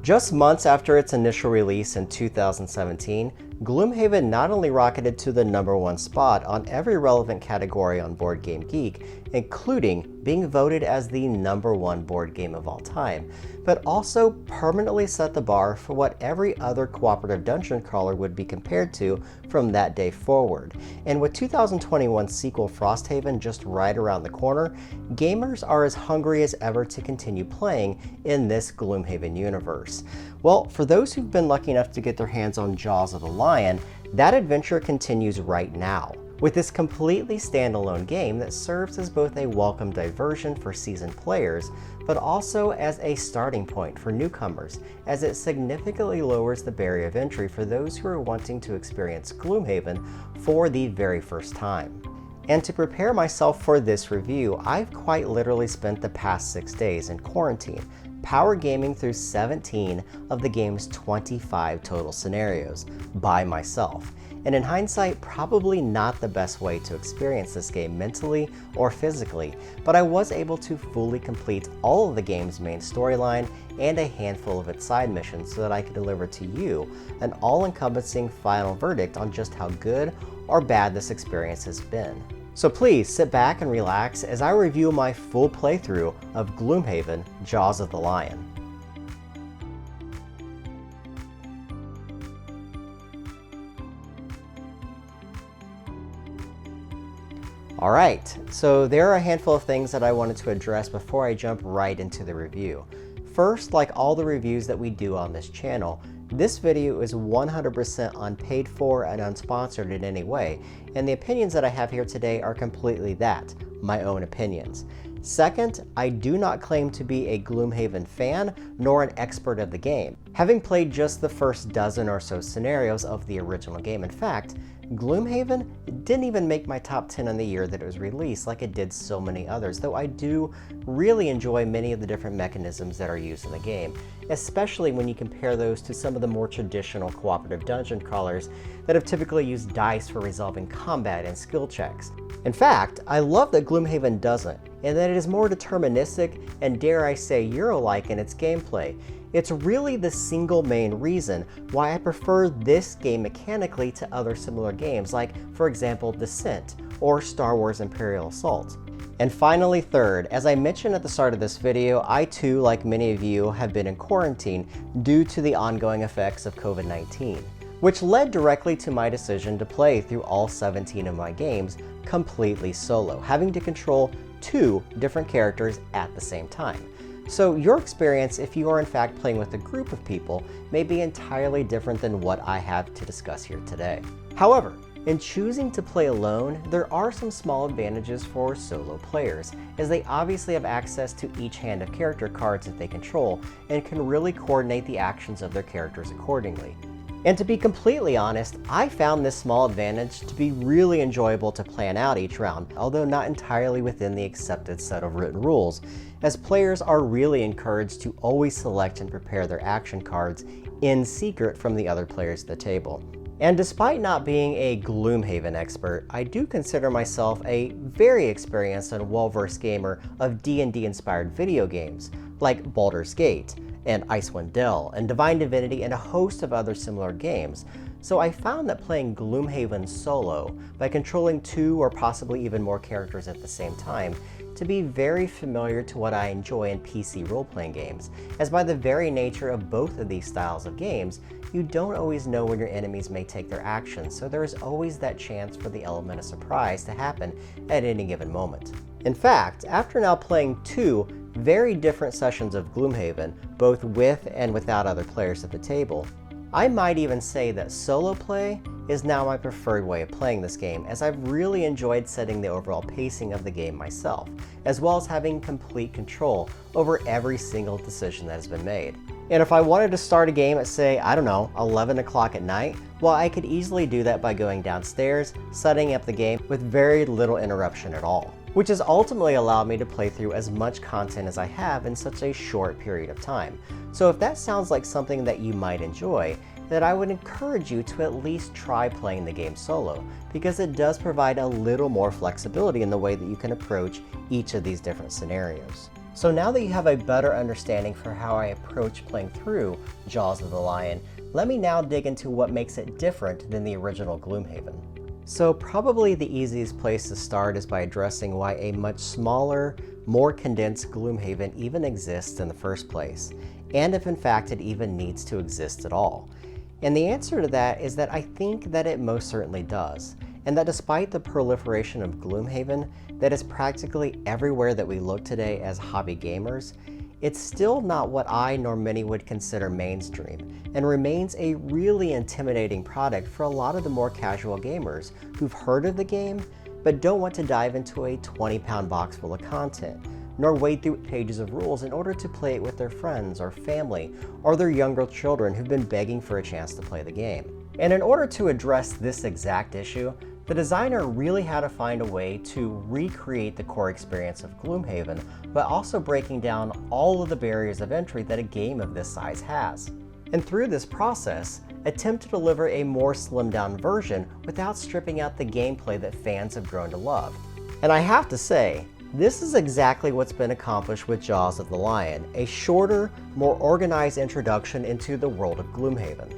Just months after its initial release in 2017, Gloomhaven not only rocketed to the #1 spot on every relevant category on Board Game Geek, including being voted as the #1 board game of all time, but also permanently set the bar for what every other cooperative dungeon crawler would be compared to from that day forward. And with 2021 sequel Frosthaven just right around the corner, gamers are as hungry as ever to continue playing in this Gloomhaven universe. Well, for those who've been lucky enough to get their hands on Jaws of the Lion, that adventure continues right now, with this completely standalone game that serves as both a welcome diversion for seasoned players, but also as a starting point for newcomers, as it significantly lowers the barrier of entry for those who are wanting to experience Gloomhaven for the very first time. And to prepare myself for this review, I've quite literally spent the past 6 days in quarantine, power gaming through 17 of the game's 25 total scenarios by myself. And in hindsight, probably not the best way to experience this game mentally or physically, but I was able to fully complete all of the game's main storyline and a handful of its side missions so that I could deliver to you an all-encompassing final verdict on just how good or bad this experience has been. So please sit back and relax as I review my full playthrough of Gloomhaven: Jaws of the Lion. Alright, so there are a handful of things that I wanted to address before I jump right into the review. First, like all the reviews that we do on this channel, this video is 100% unpaid for and unsponsored in any way, and the opinions that I have here today are completely that, my own opinions. Second, I do not claim to be a Gloomhaven fan nor an expert of the game, having played just the first dozen or so scenarios of the original game. In fact, Gloomhaven didn't even make my top 10 in the year that it was released like it did so many others, though I do really enjoy many of the different mechanisms that are used in the game, especially when you compare those to some of the more traditional cooperative dungeon crawlers that have typically used dice for resolving combat and skill checks. In fact, I love that Gloomhaven doesn't, and that it is more deterministic and, dare I say, Euro-like in its gameplay. It's really the single main reason why I prefer this game mechanically to other similar games like, for example, Descent or Star Wars Imperial Assault. And finally, third, as I mentioned at the start of this video, I too, like many of you, have been in quarantine due to the ongoing effects of COVID-19, which led directly to my decision to play through all 17 of my games completely solo, having to control 2 different characters at the same time. So your experience, if you are in fact playing with a group of people, may be entirely different than what I have to discuss here today. However, in choosing to play alone, there are some small advantages for solo players, as they obviously have access to each hand of character cards that they control and can really coordinate the actions of their characters accordingly. And to be completely honest, I found this small advantage to be really enjoyable to plan out each round, although not entirely within the accepted set of written rules, as players are really encouraged to always select and prepare their action cards in secret from the other players at the table. And despite not being a Gloomhaven expert, I do consider myself a very experienced and well-versed gamer of D&D inspired video games, like Baldur's Gate, and Icewind Dale, and Divine Divinity, and a host of other similar games. So I found that playing Gloomhaven solo, by controlling 2 or possibly even more characters at the same time, to be very familiar to what I enjoy in PC role-playing games, as by the very nature of both of these styles of games, you don't always know when your enemies may take their actions, so there is always that chance for the element of surprise to happen at any given moment. In fact, after now playing 2 very different sessions of Gloomhaven, both with and without other players at the table, I might even say that solo play is now my preferred way of playing this game, as I've really enjoyed setting the overall pacing of the game myself, as well as having complete control over every single decision that has been made. And if I wanted to start a game at, say, I don't know, 11 o'clock at night, well, I could easily do that by going downstairs, setting up the game with very little interruption at all, which has ultimately allowed me to play through as much content as I have in such a short period of time. So if that sounds like something that you might enjoy, then I would encourage you to at least try playing the game solo, because it does provide a little more flexibility in the way that you can approach each of these different scenarios. So now that you have a better understanding for how I approach playing through Jaws of the Lion, let me now dig into what makes it different than the original Gloomhaven. So probably the easiest place to start is by addressing why a much smaller, more condensed Gloomhaven even exists in the first place, and if in fact it even needs to exist at all. And the answer to that is that I think that it most certainly does, and that despite the proliferation of Gloomhaven that is practically everywhere that we look today as hobby gamers, it's still not what I nor many would consider mainstream, and remains a really intimidating product for a lot of the more casual gamers who've heard of the game, but don't want to dive into a 20-pound box full of content, nor wade through pages of rules in order to play it with their friends or family, or their younger children who've been begging for a chance to play the game. And in order to address this exact issue, the designer really had to find a way to recreate the core experience of Gloomhaven, but also breaking down all of the barriers of entry that a game of this size has. And through this process, attempt to deliver a more slimmed down version without stripping out the gameplay that fans have grown to love. And I have to say, this is exactly what's been accomplished with Jaws of the Lion, a shorter, more organized introduction into the world of Gloomhaven.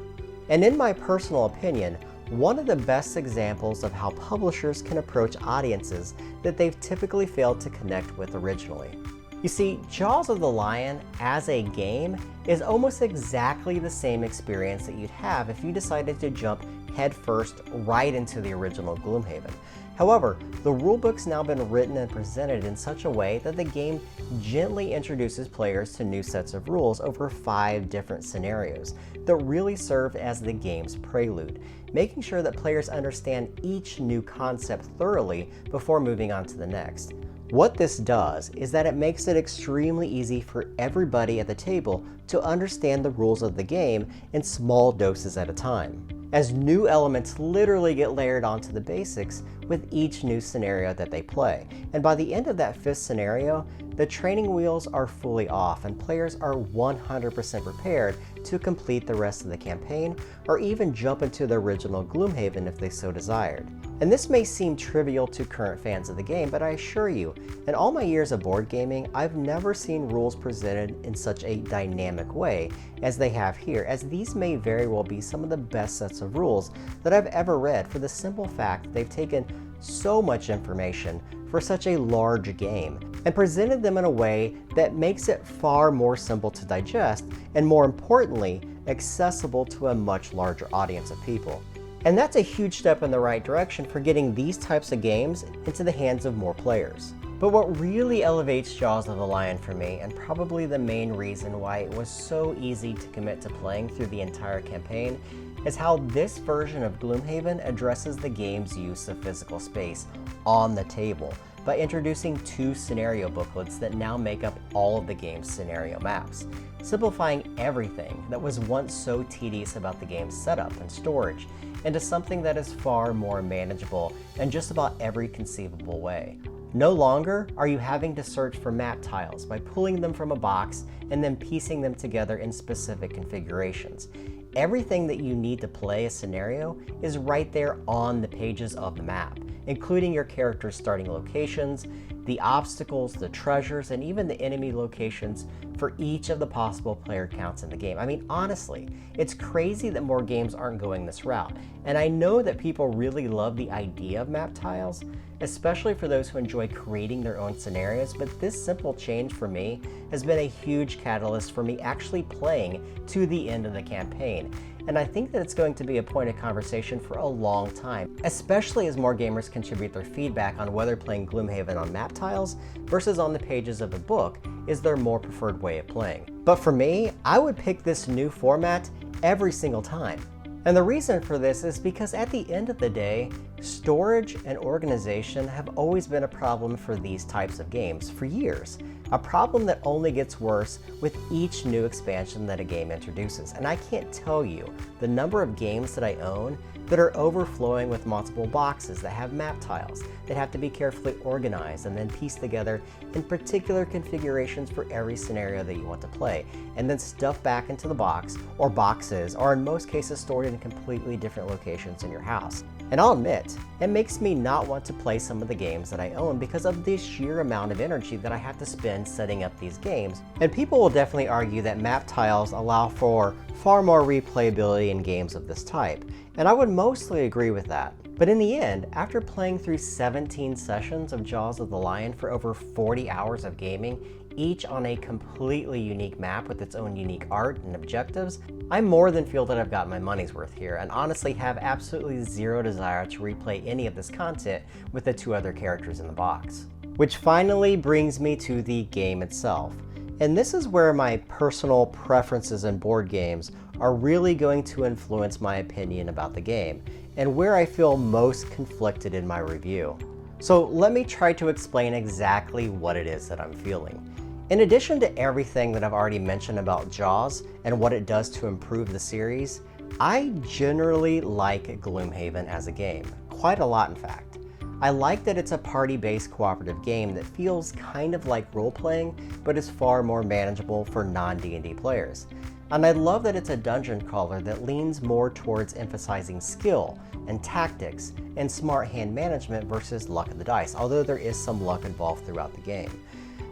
And in my personal opinion, one of the best examples of how publishers can approach audiences that they've typically failed to connect with originally. You see, Jaws of the Lion as a game is almost exactly the same experience that you'd have if you decided to jump headfirst right into the original Gloomhaven. However, the rulebook's now been written and presented in such a way that the game gently introduces players to new sets of rules over 5 different scenarios that really serve as the game's prelude, making sure that players understand each new concept thoroughly before moving on to the next. What this does is that it makes it extremely easy for everybody at the table to understand the rules of the game in small doses at a time, as new elements literally get layered onto the basics with each new scenario that they play. And by the end of that 5th scenario, the training wheels are fully off and players are 100% prepared to complete the rest of the campaign or even jump into the original Gloomhaven if they so desired. And this may seem trivial to current fans of the game, but I assure you, in all my years of board gaming, I've never seen rules presented in such a dynamic way as they have here, as these may very well be some of the best sets of rules that I've ever read, for the simple fact that they've taken so much information for such a large game and presented them in a way that makes it far more simple to digest and, more importantly, accessible to a much larger audience of people. And that's a huge step in the right direction for getting these types of games into the hands of more players. But what really elevates Jaws of the Lion for me, and probably the main reason why it was so easy to commit to playing through the entire campaign, is how this version of Gloomhaven addresses the game's use of physical space on the table by introducing 2 scenario booklets that now make up all of the game's scenario maps, simplifying everything that was once so tedious about the game's setup and storage into something that is far more manageable in just about every conceivable way. No longer are you having to search for map tiles by pulling them from a box and then piecing them together in specific configurations. Everything that you need to play a scenario is right there on the pages of the map, including your character's starting locations, the obstacles, the treasures, and even the enemy locations for each of the possible player counts in the game. I mean, honestly, it's crazy that more games aren't going this route. And I know that people really love the idea of map tiles, especially for those who enjoy creating their own scenarios, but this simple change for me has been a huge catalyst for me actually playing to the end of the campaign. And I think that it's going to be a point of conversation for a long time, especially as more gamers contribute their feedback on whether playing Gloomhaven on map tiles versus on the pages of a book is their more preferred way of playing. But for me, I would pick this new format every single time. And the reason for this is because at the end of the day, storage and organization have always been a problem for these types of games for years. A problem that only gets worse with each new expansion that a game introduces. And I can't tell you the number of games that I own that are overflowing with multiple boxes that have map tiles that have to be carefully organized and then pieced together in particular configurations for every scenario that you want to play, and then stuffed back into the box or boxes, or in most cases stored in completely different locations in your house. And I'll admit, it makes me not want to play some of the games that I own because of the sheer amount of energy that I have to spend setting up these games. And people will definitely argue that map tiles allow for far more replayability in games of this type, and I would mostly agree with that. But in the end, after playing through 17 sessions of Jaws of the Lion for over 40 hours of gaming, each on a completely unique map with its own unique art and objectives, I more than feel that I've got my money's worth here, and honestly have absolutely zero desire to replay any of this content with the 2 other characters in the box. Which finally brings me to the game itself. And this is where my personal preferences in board games are really going to influence my opinion about the game, and where I feel most conflicted in my review. So let me try to explain exactly what it is that I'm feeling. In addition to everything that I've already mentioned about Jaws and what it does to improve the series, I generally like Gloomhaven as a game, quite a lot in fact. I like that it's a party-based cooperative game that feels kind of like role-playing, but is far more manageable for non-D&D players. And I love that it's a dungeon crawler that leans more towards emphasizing skill and tactics and smart hand management versus luck of the dice, although there is some luck involved throughout the game.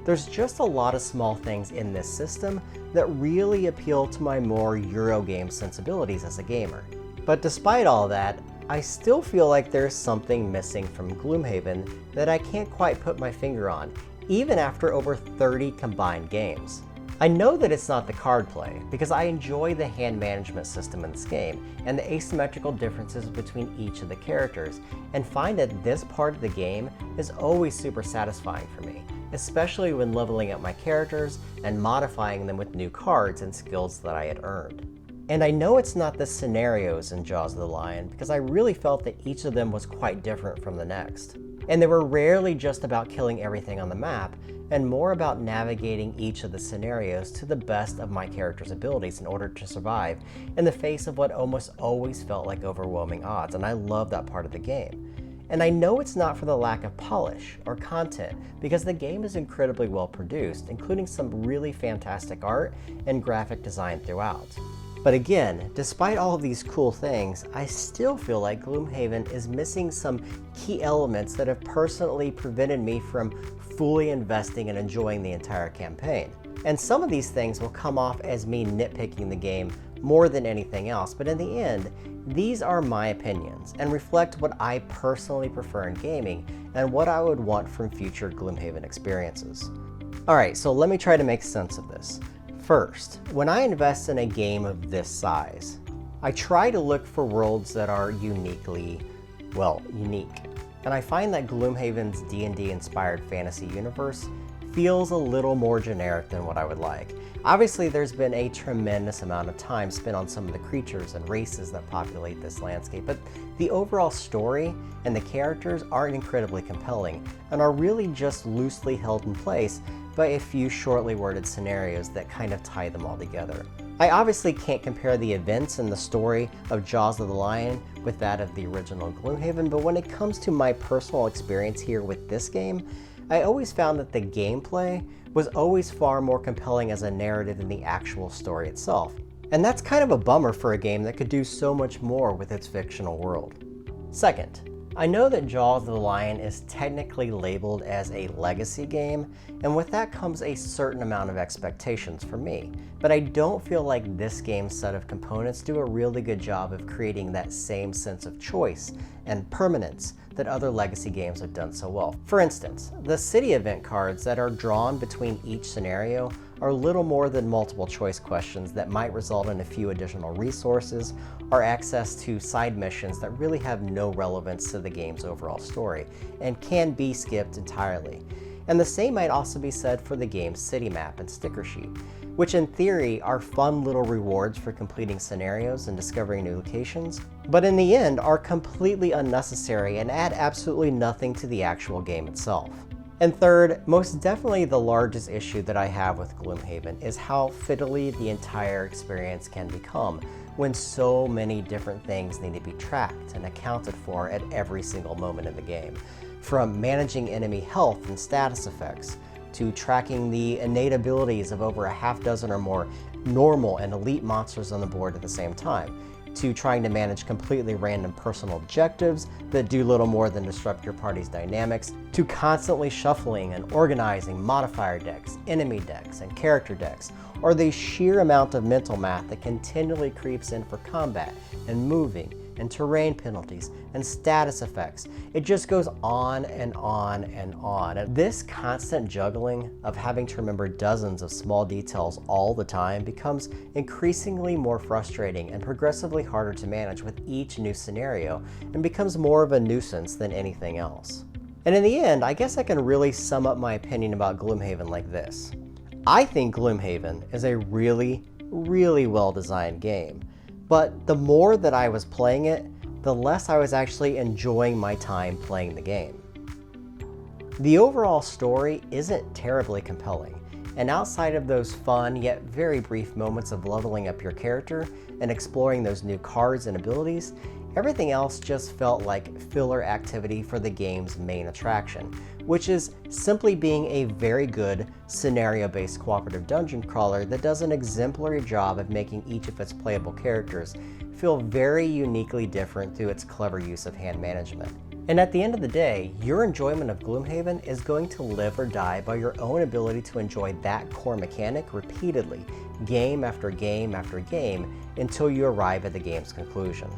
There's just a lot of small things in this system that really appeal to my more Eurogame sensibilities as a gamer. But despite all that, I still feel like there's something missing from Gloomhaven that I can't quite put my finger on, even after over 30 combined games. I know that it's not the card play, because I enjoy the hand management system in this game and the asymmetrical differences between each of the characters, and find that this part of the game is always super satisfying for me, especially when leveling up my characters and modifying them with new cards and skills that I had earned. And I know it's not the scenarios in Jaws of the Lion, because I really felt that each of them was quite different from the next. And they were rarely just about killing everything on the map, and more about navigating each of the scenarios to the best of my character's abilities in order to survive in the face of what almost always felt like overwhelming odds, and I love that part of the game. And I know it's not for the lack of polish or content, because the game is incredibly well produced, including some really fantastic art and graphic design throughout. But again, despite all of these cool things, I still feel like Gloomhaven is missing some key elements that have personally prevented me from fully investing and enjoying the entire campaign. And some of these things will come off as me nitpicking the game more than anything else, but in the end, these are my opinions and reflect what I personally prefer in gaming and what I would want from future Gloomhaven experiences. Alright, so let me try to make sense of this. First, when I invest in a game of this size, I try to look for worlds that are unique. And I find that Gloomhaven's D&D inspired fantasy universe feels a little more generic than what I would like. Obviously, there's been a tremendous amount of time spent on some of the creatures and races that populate this landscape, but the overall story and the characters aren't incredibly compelling and are really just loosely held in place by a few shortly worded scenarios that kind of tie them all together. I obviously can't compare the events and the story of Jaws of the Lion with that of the original Gloomhaven, but when it comes to my personal experience here with this game, I always found that the gameplay was always far more compelling as a narrative than the actual story itself. And that's kind of a bummer for a game that could do so much more with its fictional world. Second, I know that Jaws of the Lion is technically labeled as a legacy game, and with that comes a certain amount of expectations for me, but I don't feel like this game's set of components do a really good job of creating that same sense of choice and permanence that other legacy games have done so well. For instance, the city event cards that are drawn between each scenario are little more than multiple choice questions that might result in a few additional resources or access to side missions that really have no relevance to the game's overall story and can be skipped entirely. And the same might also be said for the game's city map and sticker sheet, which in theory are fun little rewards for completing scenarios and discovering new locations, but in the end are completely unnecessary and add absolutely nothing to the actual game itself. And third, most definitely the largest issue that I have with Gloomhaven is how fiddly the entire experience can become when so many different things need to be tracked and accounted for at every single moment in the game. From managing enemy health and status effects, to tracking the innate abilities of over a half dozen or more normal and elite monsters on the board at the same time, to trying to manage completely random personal objectives that do little more than disrupt your party's dynamics, to constantly shuffling and organizing modifier decks, enemy decks, and character decks, or the sheer amount of mental math that continually creeps in for combat and moving and terrain penalties and status effects. It just goes on and on and on. And this constant juggling of having to remember dozens of small details all the time becomes increasingly more frustrating and progressively harder to manage with each new scenario, and becomes more of a nuisance than anything else. And in the end, I guess I can really sum up my opinion about Gloomhaven like this. I think Gloomhaven is a really well-designed game. But the more that I was playing it, the less I was actually enjoying my time playing the game. The overall story isn't terribly compelling, and outside of those fun yet very brief moments of leveling up your character and exploring those new cards and abilities, everything else just felt like filler activity for the game's main attraction, which is simply being a very good scenario-based cooperative dungeon crawler that does an exemplary job of making each of its playable characters feel very uniquely different through its clever use of hand management. And at the end of the day, your enjoyment of Gloomhaven is going to live or die by your own ability to enjoy that core mechanic repeatedly, game after game after game, until you arrive at the game's conclusion.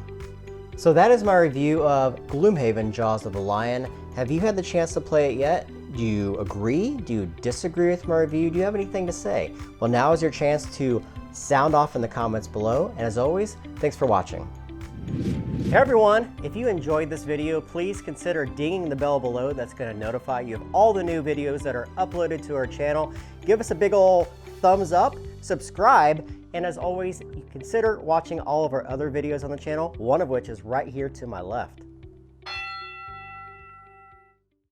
So that is my review of Gloomhaven: Jaws of the Lion. Have you had the chance to play it yet? Do you agree? Do you disagree with my review? Do you have anything to say? Well, now is your chance to sound off in the comments below. And as always, thanks for watching. Hey everyone, if you enjoyed this video, please consider dinging the bell below. That's going to notify you of all the new videos that are uploaded to our channel. Give us a big ol' thumbs up, subscribe, and as always, consider watching all of our other videos on the channel, one of which is right here to my left.